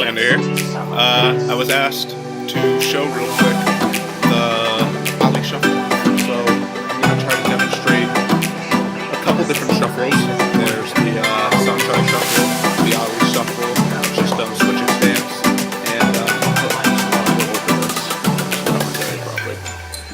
Highlander here. I was asked to show real quick the Ollie shuffle, so I'm going to try to demonstrate a couple different shuffles. There's the sunshine shuffle, the Ollie shuffle, just switching stance, and we'll open this. Probably.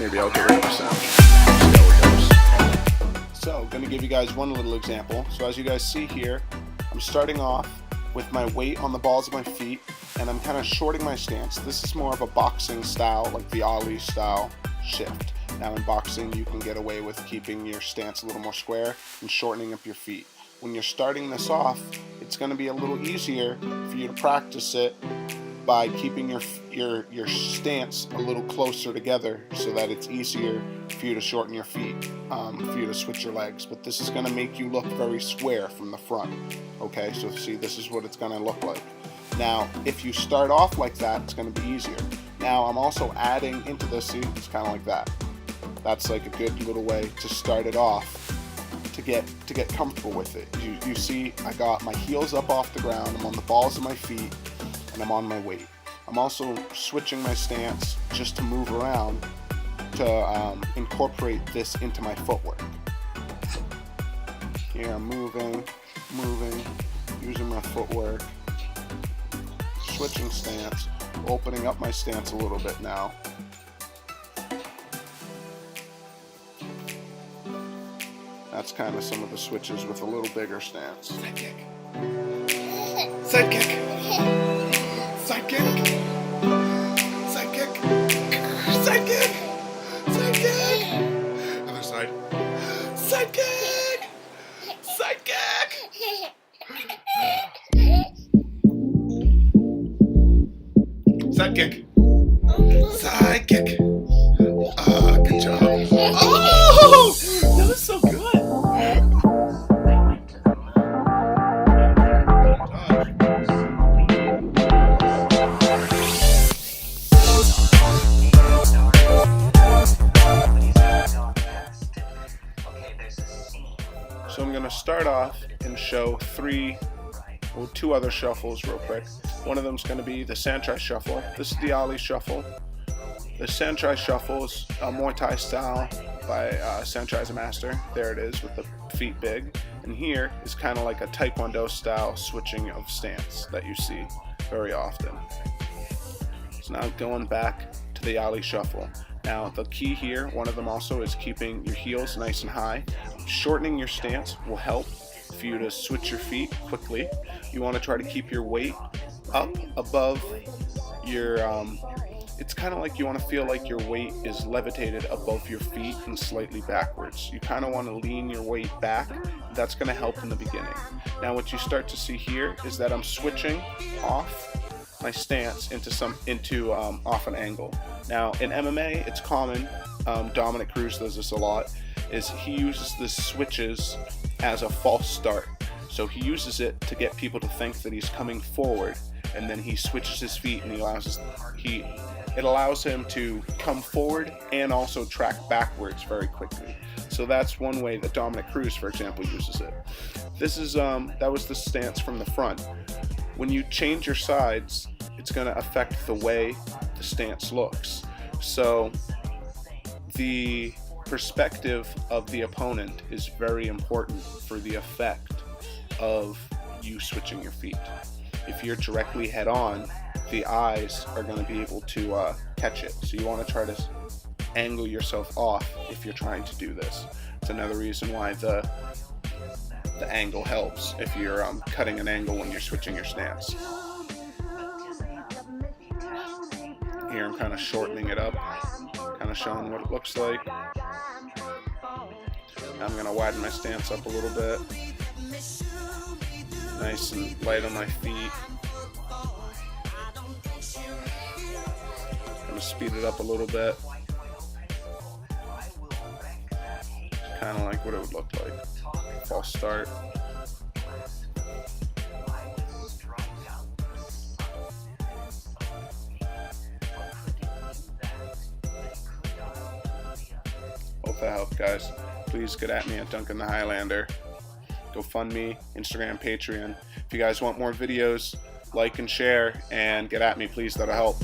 Maybe I'll get rid of the sound. See how it goes. So, I'm going to give you guys one little example. So as you guys see here, I'm starting off with my weight on the balls of my feet, and I'm kind of shorting my stance. This is more of a boxing style, like the Ollie style shift. Now in boxing, you can get away with keeping your stance a little more square and shortening up your feet. When you're starting this off, it's going to be a little easier for you to practice it by keeping your stance a little closer together so that it's easier for you to shorten your feet, for you to switch your legs. But this is going to make you look very square from the front. Okay, so see, this is what it's going to look like. Now, if you start off like that, it's going to be easier. Now, I'm also adding into this, see, it's kind of like that. That's like a good little way to start it off, to get comfortable with it. You see, I got my heels up off the ground, I'm on the balls of my feet, and I'm on my weight. I'm also switching my stance just to move around to incorporate this into my footwork. Here I'm moving, using my footwork, switching stance, opening up my stance a little bit now. That's kind of some of the switches with a little bigger stance. Side kick. Side kick. Side kick. Side kick. Side kick. Side kick. Other side. Side kick. Side kick. Side kick. Side kick. Good job. Oh, that was so good. So I'm going to start off and show two other shuffles real quick. One of them is going to be the Sanchez shuffle. This is the Ollie shuffle. The Sanchez shuffle is a Muay Thai style by Sanchez Master. There it is with the feet big. And here is kind of like a Taekwondo style switching of stance that you see very often. So now going back to the Ollie shuffle. Now the key here, one of them also, is keeping your heels nice and high. Shortening your stance will help for you to switch your feet quickly. You want to try to keep your weight up above your, it's kind of like you want to feel like your weight is levitated above your feet and slightly backwards. You kind of want to lean your weight back. That's going to help in the beginning. Now what you start to see here is that I'm switching off my stance into off an angle. Now in MMA, it's common, Dominic Cruz does this a lot, is he uses the switches as a false start. So he uses it to get people to think that he's coming forward, and then he switches his feet and it allows him to come forward and also track backwards very quickly. So that's one way that Dominic Cruz, for example, uses it. This is that was the stance from the front. When you change your sides, it's going to affect the way the stance looks. So the perspective of the opponent is very important for the effect of you switching your feet. If you're directly head on, the eyes are going to be able to catch it. So you want to try to angle yourself off if you're trying to do this. It's another reason why the angle helps if you're cutting an angle when you're switching your stance. Here I'm kind of shortening it up, kind of showing what it looks like. I'm going to widen my stance up a little bit. Nice and light on my feet. I'm going to speed it up a little bit. Kind of like what it would look like. False start. Hope that helped, guys. Please get at me at Duncan the Highlander. GoFundMe, Instagram, Patreon. If you guys want more videos like and share, and get at me, please. That'll help.